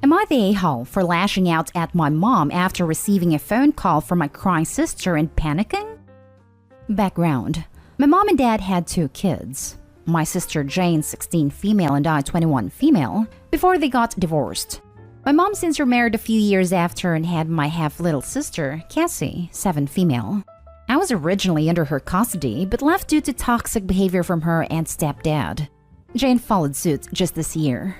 Am I the a-hole for lashing out at my mom after receiving a phone call from my crying sister and panicking? Background. My mom and dad had 2 kids. My sister Jane, 16 female, and I, 21 female, before they got divorced. My mom since remarried a few years after and had my half-little sister, Cassie, 7 female. I was originally under her custody, but left due to toxic behavior from her and stepdad. Jane followed suit just this year.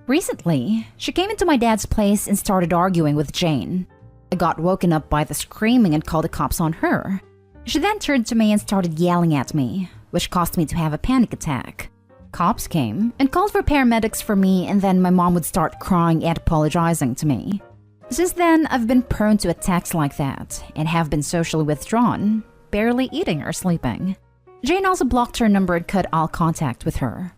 Recently, she came into my dad's place and started arguing with Jane. I got woken up by the screaming and called the cops on her. She then turned to me and started yelling at me, which caused me to have a panic attack. Cops came and called for paramedics for me, and then my mom would start crying and apologizing to me. Since then, I've been prone to attacks like that and have been socially withdrawn, barely eating or sleeping. Jane also blocked her number and cut all contact with her.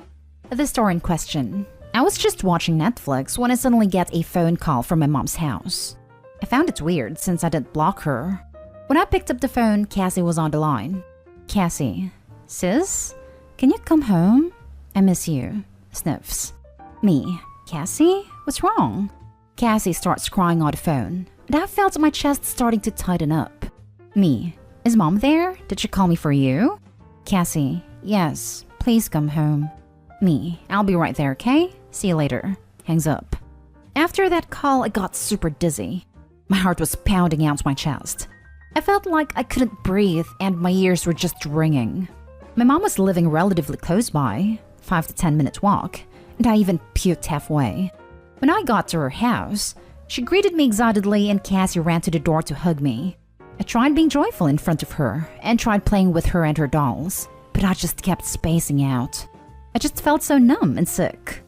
The story in question. I was just watching Netflix when I suddenly get a phone call from my mom's house. I found it weird since I didn't block her. When I picked up the phone, Cassie was on the line. Cassie, sis, can you come home? I miss you. Sniffs. Me, Cassie, what's wrong? Cassie starts crying on the phone, and I felt my chest starting to tighten up. Me, is mom there? Did she call me for you? Cassie, yes, please come home. Me, I'll be right there, okay? See you later. Hangs up. After that call, I got super dizzy. My heart was pounding out my chest. I felt like I couldn't breathe and my ears were just ringing. My mom was living relatively close by, 5 to 10 minute walk, and I even puked halfway. When I got to her house, she greeted me excitedly and Cassie ran to the door to hug me. I tried being joyful in front of her and tried playing with her and her dolls, but I just kept spacing out. I just felt so numb and sick.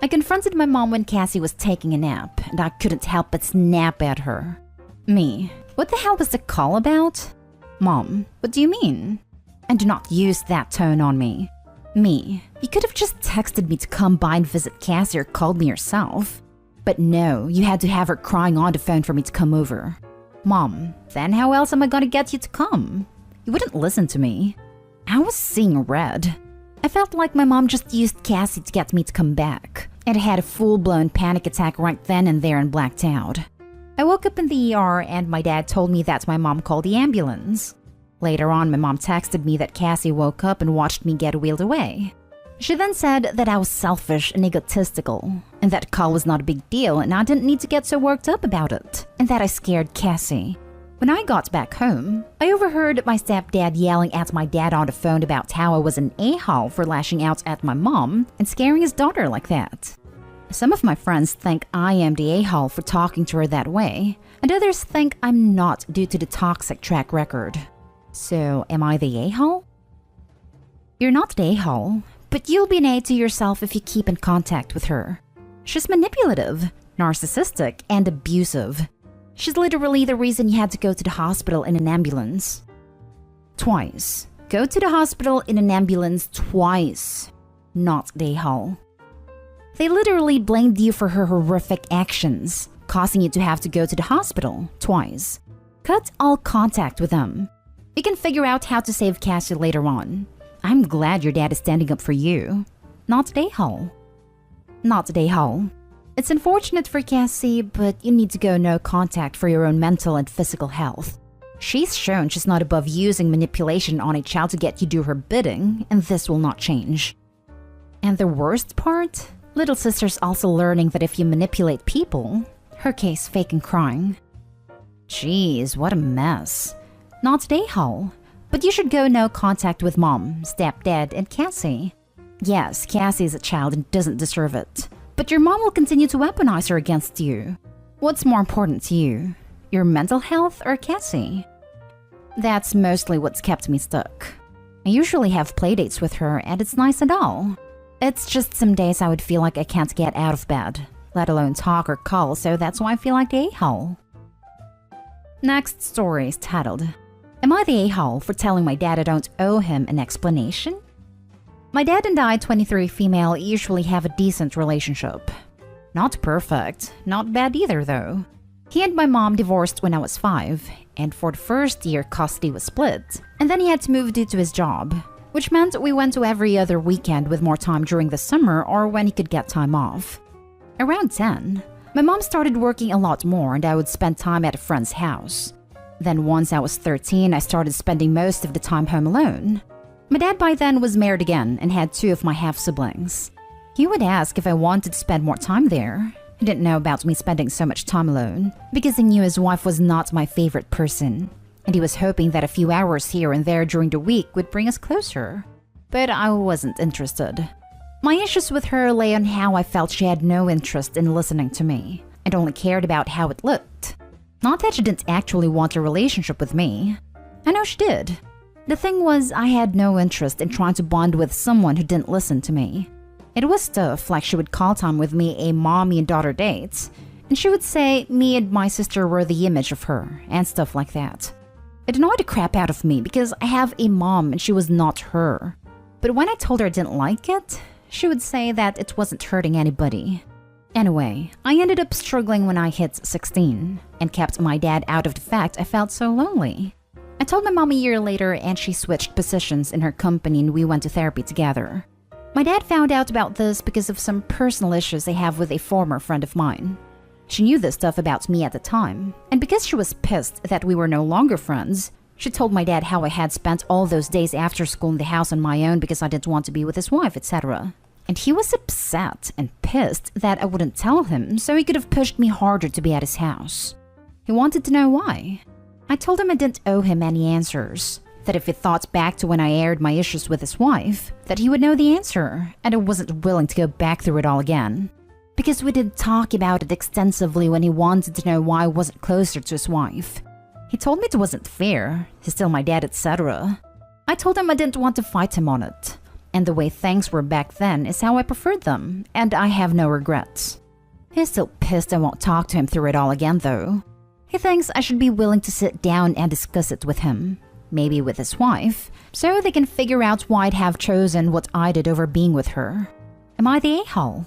I confronted my mom when Cassie was taking a nap, and I couldn't help but snap at her. Me, what the hell was the call about? Mom, what do you mean? And do not use that tone on me. Me, you could have just texted me to come by and visit Cassie or called me yourself. But no, you had to have her crying on the phone for me to come over. Mom, then how else am I gonna get you to come? You wouldn't listen to me. I was seeing red. I felt like my mom just used Cassie to get me to come back, and I had a full-blown panic attack right then and there and blacked out. I woke up in the ER and my dad told me that my mom called the ambulance. Later on, my mom texted me that Cassie woke up and watched me get wheeled away. She then said that I was selfish and egotistical, and that call was not a big deal and I didn't need to get so worked up about it, and that I scared Cassie. When I got back home, I overheard my stepdad yelling at my dad on the phone about how I was an a-hole for lashing out at my mom and scaring his daughter like that. Some of my friends think I am the a-hole for talking to her that way, and others think I'm not due to the toxic track record. So, am I the a-hole? You're not the a-hole, but you'll be an A to yourself if you keep in contact with her. She's manipulative, narcissistic, and abusive. She's literally the reason you had to go to the hospital in an ambulance. Twice. Go to the hospital in an ambulance twice. Not the a-hole. They literally blamed you for her horrific actions, causing you to have to go to the hospital twice. Cut all contact with them. You can figure out how to save Cassie later on. I'm glad your dad is standing up for you. Not the a-hole. Not the a-hole. It's unfortunate for Cassie, but you need to go no contact for your own mental and physical health. She's shown she's not above using manipulation on a child to get you do her bidding, and this will not change. And the worst part? Little sister's also learning that if you manipulate people, her case fake and crying. Jeez, what a mess. Not the a-hole, but you should go no contact with mom, stepdad, and Cassie. Yes, Cassie is a child and doesn't deserve it, but your mom will continue to weaponize her against you. What's more important to you, your mental health or Cassie? That's mostly what's kept me stuck. I usually have playdates with her and it's nice and all. It's just some days I would feel like I can't get out of bed, let alone talk or call, so that's why I feel like the a-hole. Next story is titled, Am I the a-hole for telling my dad I don't owe him an explanation? My dad and I, 23 female, usually have a decent relationship. Not perfect, not bad either though. He and my mom divorced when I was 5, and for the first year custody was split, and then he had to move due to his job, which meant we went to every other weekend with more time during the summer or when he could get time off. Around 10, My mom started working a lot more and I would spend time at a friend's house. Then once I was 13, I started spending most of the time home alone. My dad by then was married again and had 2 of my half-siblings. He would ask if I wanted to spend more time there. He didn't know about me spending so much time alone because he knew his wife was not my favorite person. And he was hoping that a few hours here and there during the week would bring us closer. But I wasn't interested. My issues with her lay on how I felt she had no interest in listening to me and only cared about how it looked. Not that she didn't actually want a relationship with me. I know she did. The thing was, I had no interest in trying to bond with someone who didn't listen to me. It was stuff like she would call time with me a mommy and daughter date, and she would say me and my sister were the image of her, and stuff like that. It annoyed the crap out of me because I have a mom and she was not her. But when I told her I didn't like it, she would say that it wasn't hurting anybody. Anyway, I ended up struggling when I hit 16 and kept my dad out of the fact I felt so lonely. I told my mom a year later and she switched positions in her company and we went to therapy together. My dad found out about this because of some personal issues I have with a former friend of mine. She knew this stuff about me at the time, and because she was pissed that we were no longer friends, she told my dad how I had spent all those days after school in the house on my own because I didn't want to be with his wife, etc. And he was upset and pissed that I wouldn't tell him, so he could have pushed me harder to be at his house. He wanted to know why. I told him I didn't owe him any answers, that if he thought back to when I aired my issues with his wife, that he would know the answer, and I wasn't willing to go back through it all again. Because we did talk about it extensively when he wanted to know why I wasn't closer to his wife. He told me it wasn't fair, he's still my dad, etc. I told him I didn't want to fight him on it. And the way things were back then is how I preferred them, and I have no regrets. He's still pissed I won't talk to him through it all again though. He thinks I should be willing to sit down and discuss it with him, maybe with his wife, so they can figure out why I'd have chosen what I did over being with her. Am I the a-hole?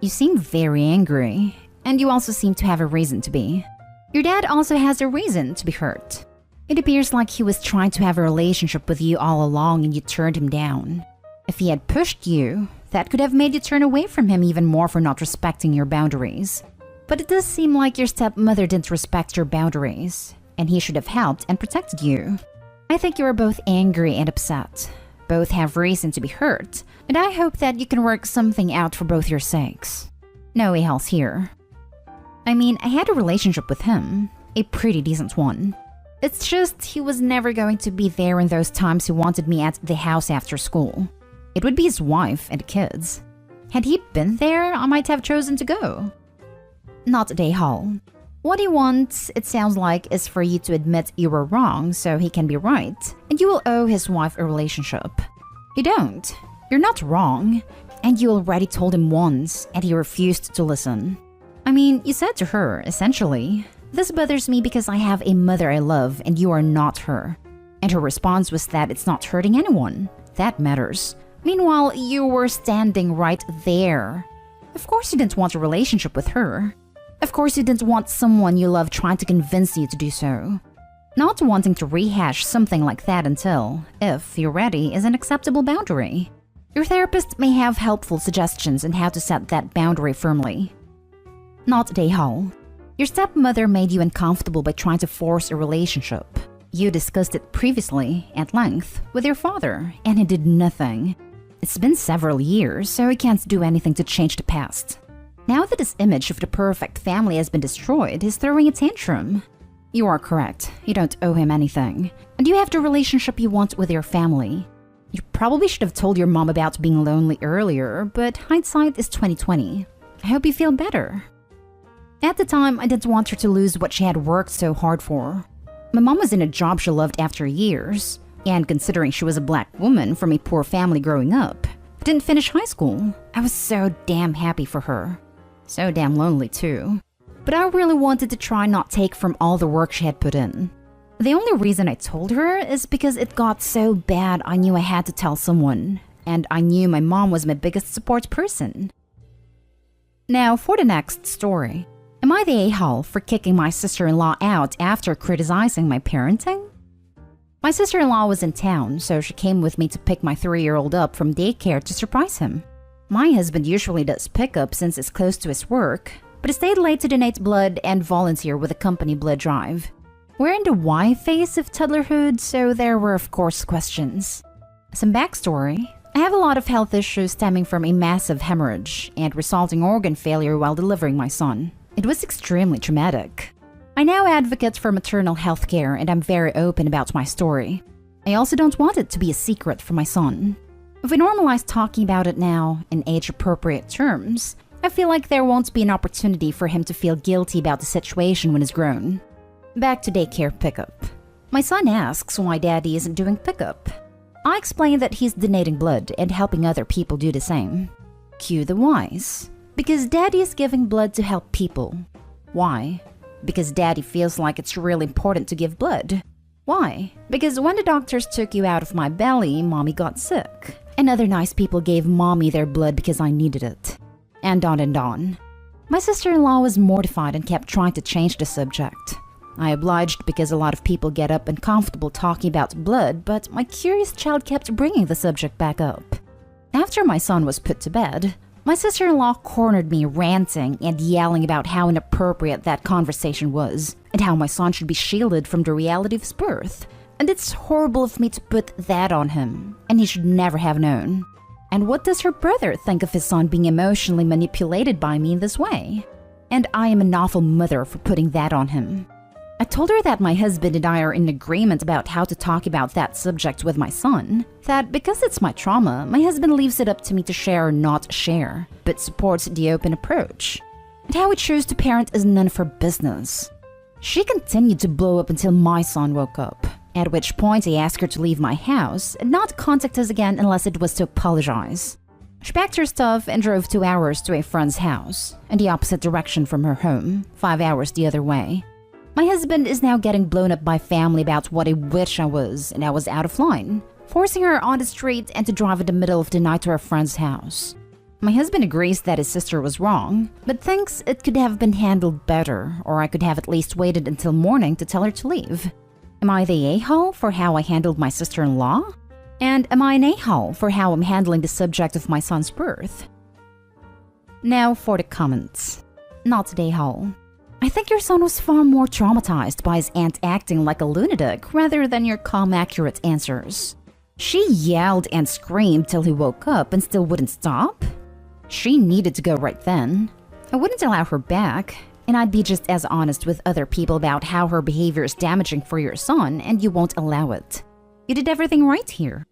You seem very angry, and you also seem to have a reason to be. Your dad also has a reason to be hurt. It appears like he was trying to have a relationship with you all along and you turned him down. If he had pushed you, that could have made you turn away from him even more for not respecting your boundaries. But it does seem like your stepmother didn't respect your boundaries, and he should have helped and protected you. I think you are both angry and upset. Both have reason to be hurt, and I hope that you can work something out for both your sakes. No a-holes here. I mean, I had a relationship with him, a pretty decent one. It's just he was never going to be there in those times he wanted me at the house after school. It would be his wife and kids. Had he been there, I might have chosen to go. Not a a-hole. What he wants, it sounds like, is for you to admit you were wrong so he can be right, and you will owe his wife a relationship. You don't. You're not wrong, and you already told him once, and he refused to listen. I mean, you said to her, essentially, "This bothers me because I have a mother I love and you are not her." And her response was that it's not hurting anyone. That matters. Meanwhile, you were standing right there. Of course you didn't want a relationship with her. Of course you didn't want someone you love trying to convince you to do so. Not wanting to rehash something like that until, if you're ready, is an acceptable boundary. Your therapist may have helpful suggestions on how to set that boundary firmly. Not a a-hole. Your stepmother made you uncomfortable by trying to force a relationship. You discussed it previously, at length, with your father, and he did nothing. It's been several years, so he can't do anything to change the past. Now that his image of the perfect family has been destroyed, he's throwing a tantrum. You are correct. You don't owe him anything. And you have the relationship you want with your family. You probably should have told your mom about being lonely earlier, but hindsight is 20/20. I hope you feel better. At the time, I didn't want her to lose what she had worked so hard for. My mom was in a job she loved after years, and considering she was a black woman from a poor family growing up, didn't finish high school, I was so damn happy for her. So damn lonely too. But I really wanted to try not take from all the work she had put in. The only reason I told her is because it got so bad I knew I had to tell someone, and I knew my mom was my biggest support person. Now for the next story. Am I the a-hole for kicking my sister-in-law out after criticizing my parenting? My sister-in-law was in town, so she came with me to pick my 3-year-old up from daycare to surprise him. My husband usually does pickup since it's close to his work, but he stayed late to donate blood and volunteer with a company blood drive. We're in the why phase of toddlerhood, so there were of course questions. Some backstory. I have a lot of health issues stemming from a massive hemorrhage and resulting organ failure while delivering my son. It was extremely traumatic. I now advocate for maternal health care and I'm very open about my story. I also don't want it to be a secret for my son. If we normalize talking about it now in age-appropriate terms, I feel like there won't be an opportunity for him to feel guilty about the situation when he's grown. Back to daycare pickup. My son asks why daddy isn't doing pickup. I explain that he's donating blood and helping other people do the same. Cue the whys. Because daddy is giving blood to help people. Why? Because daddy feels like it's really important to give blood. Why? Because when the doctors took you out of my belly, mommy got sick. And other nice people gave mommy their blood because I needed it. And on and on. My sister-in-law was mortified and kept trying to change the subject. I obliged because a lot of people get up uncomfortable talking about blood, but my curious child kept bringing the subject back up. After my son was put to bed, my sister-in-law cornered me ranting and yelling about how inappropriate that conversation was, and how my son should be shielded from the reality of his birth. And it's horrible of me to put that on him, and he should never have known. And what does her brother think of his son being emotionally manipulated by me in this way? And I am an awful mother for putting that on him. I told her that my husband and I are in agreement about how to talk about that subject with my son, that because it's my trauma, my husband leaves it up to me to share or not share, but supports the open approach. And how we choose to parent is none of her business. She continued to blow up until my son woke up, at which point I asked her to leave my house and not contact us again unless it was to apologize. She packed her stuff and drove 2 hours to a friend's house, in the opposite direction from her home, 5 hours the other way. My husband is now getting blown up by family about what a witch I was and I was out of line, forcing her on the street and to drive in the middle of the night to her friend's house. My husband agrees that his sister was wrong, but thinks it could have been handled better, or I could have at least waited until morning to tell her to leave. Am I the a-hole for how I handled my sister-in-law? And am I an a-hole for how I'm handling the subject of my son's birth? Now for the comments. Not the a-hole. I think your son was far more traumatized by his aunt acting like a lunatic rather than your calm, accurate answers. She yelled and screamed till he woke up and still wouldn't stop. She needed to go right then. I wouldn't allow her back, and I'd be just as honest with other people about how her behavior is damaging for your son, and you won't allow it. You did everything right here.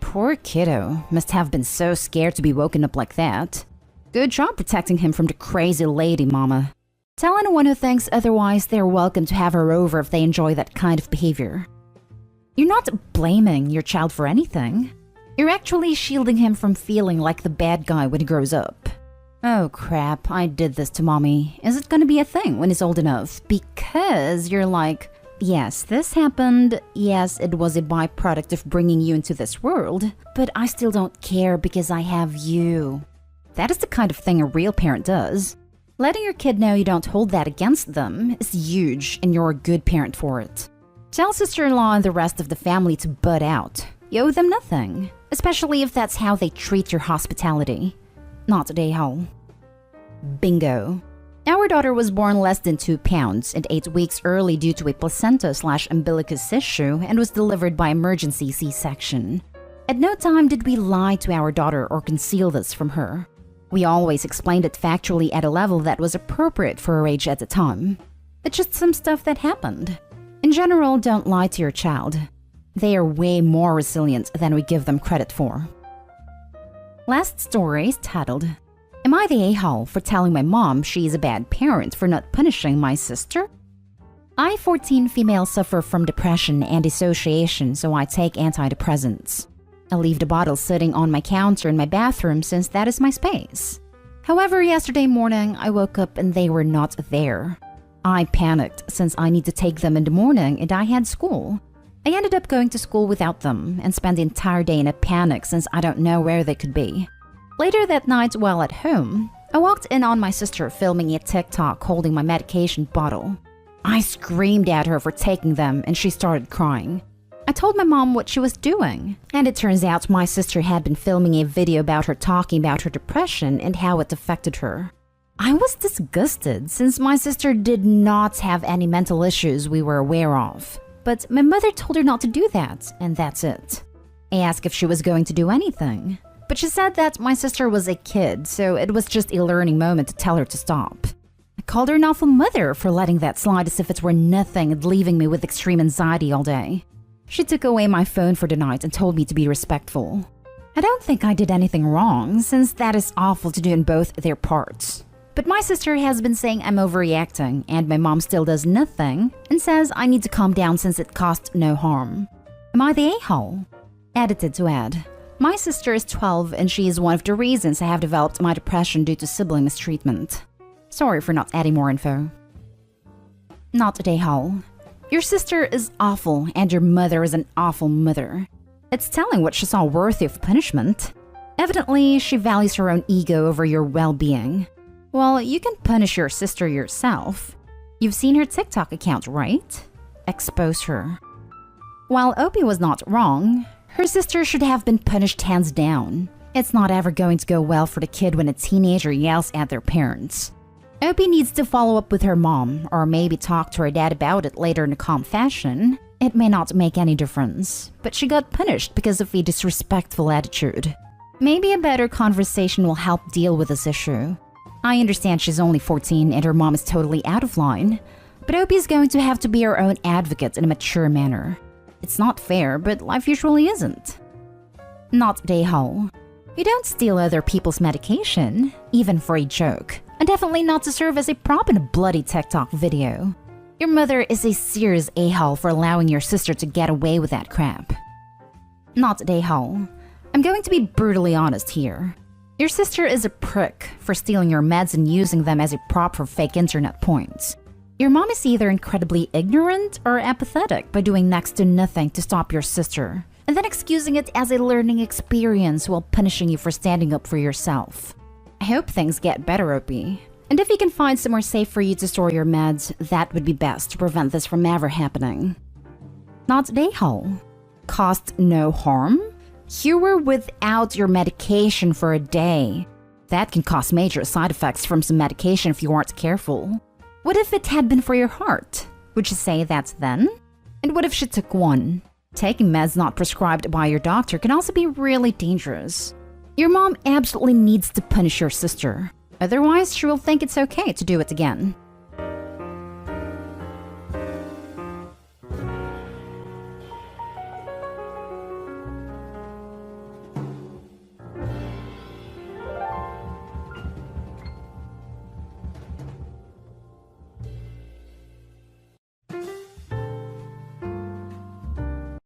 Poor kiddo must have been so scared to be woken up like that. Good job protecting him from the crazy lady, mama. Tell anyone who thinks otherwise they're welcome to have her over if they enjoy that kind of behavior. You're not blaming your child for anything. You're actually shielding him from feeling like the bad guy when he grows up. Oh crap, I did this to mommy. Is it gonna be a thing when he's old enough? Because you're like, yes, this happened. Yes, it was a byproduct of bringing you into this world. But I still don't care because I have you. That is the kind of thing a real parent does. Letting your kid know you don't hold that against them is huge and you're a good parent for it. Tell sister-in-law and the rest of the family to butt out. You owe them nothing, especially if that's how they treat your hospitality. Not a hole. Bingo. Our daughter was born less than 2 pounds and 8 weeks early due to a placenta/umbilicus issue and was delivered by emergency C-section. At no time did we lie to our daughter or conceal this from her. We always explained it factually at a level that was appropriate for her age at the time. It's just some stuff that happened. In general, don't lie to your child. They are way more resilient than we give them credit for. Last story is titled, Am I the a-hole for telling my mom she is a bad parent for not punishing my sister? I, 14 female, suffer from depression and dissociation, so I take antidepressants. I leave the bottle sitting on my counter in my bathroom since that is my space. However, yesterday morning, I woke up and they were not there. I panicked since I need to take them in the morning and I had school. I ended up going to school without them and spent the entire day in a panic since I don't know where they could be. Later that night while at home, I walked in on my sister filming a TikTok holding my medication bottle. I screamed at her for taking them and she started crying. I told my mom what she was doing, and it turns out my sister had been filming a video about her talking about her depression and how it affected her. I was disgusted since my sister did not have any mental issues we were aware of, but my mother told her not to do that, and that's it. I asked if she was going to do anything, but she said that my sister was a kid, so it was just a learning moment to tell her to stop. I called her an awful mother for letting that slide as if it were nothing and leaving me with extreme anxiety all day. She took away my phone for the night and told me to be respectful. I don't think I did anything wrong, since that is awful to do in both their parts. But my sister has been saying I'm overreacting, and my mom still does nothing and says I need to calm down since it caused no harm. Am I the a-hole? Edited to add, my sister is 12 and she is one of the reasons I have developed my depression due to sibling mistreatment. Sorry for not adding more info. Not the a-hole. Your sister is awful and your mother is an awful mother. It's telling what she saw worthy of punishment. Evidently, she values her own ego over your well-being. Well, you can punish your sister yourself. You've seen her TikTok account, right? Expose her. While Opie was not wrong, her sister should have been punished hands down. It's not ever going to go well for the kid when a teenager yells at their parents. Opie needs to follow up with her mom, or maybe talk to her dad about it later in a calm fashion. It may not make any difference, but she got punished because of a disrespectful attitude. Maybe a better conversation will help deal with this issue. I understand she's only 14 and her mom is totally out of line, but Opie is going to have to be her own advocate in a mature manner. It's not fair, but life usually isn't. Not day-hole. You don't steal other people's medication, even for a joke, and definitely not to serve as a prop in a bloody TikTok video. Your mother is a serious a-hole for allowing your sister to get away with that crap. Not day-hole. I'm going to be brutally honest here. Your sister is a prick for stealing your meds and using them as a prop for fake internet points. Your mom is either incredibly ignorant or apathetic by doing next to nothing to stop your sister, and then excusing it as a learning experience while punishing you for standing up for yourself. I hope things get better, Opie. And if you can find somewhere safe for you to store your meds, that would be best to prevent this from ever happening. Not day-hole. Caused no harm? You were without your medication for a day. That can cause major side effects from some medication if you aren't careful. What if it had been for your heart? Would you say that then? And what if she took one? Taking meds not prescribed by your doctor can also be really dangerous. Your mom absolutely needs to punish your sister. Otherwise, she will think it's okay to do it again.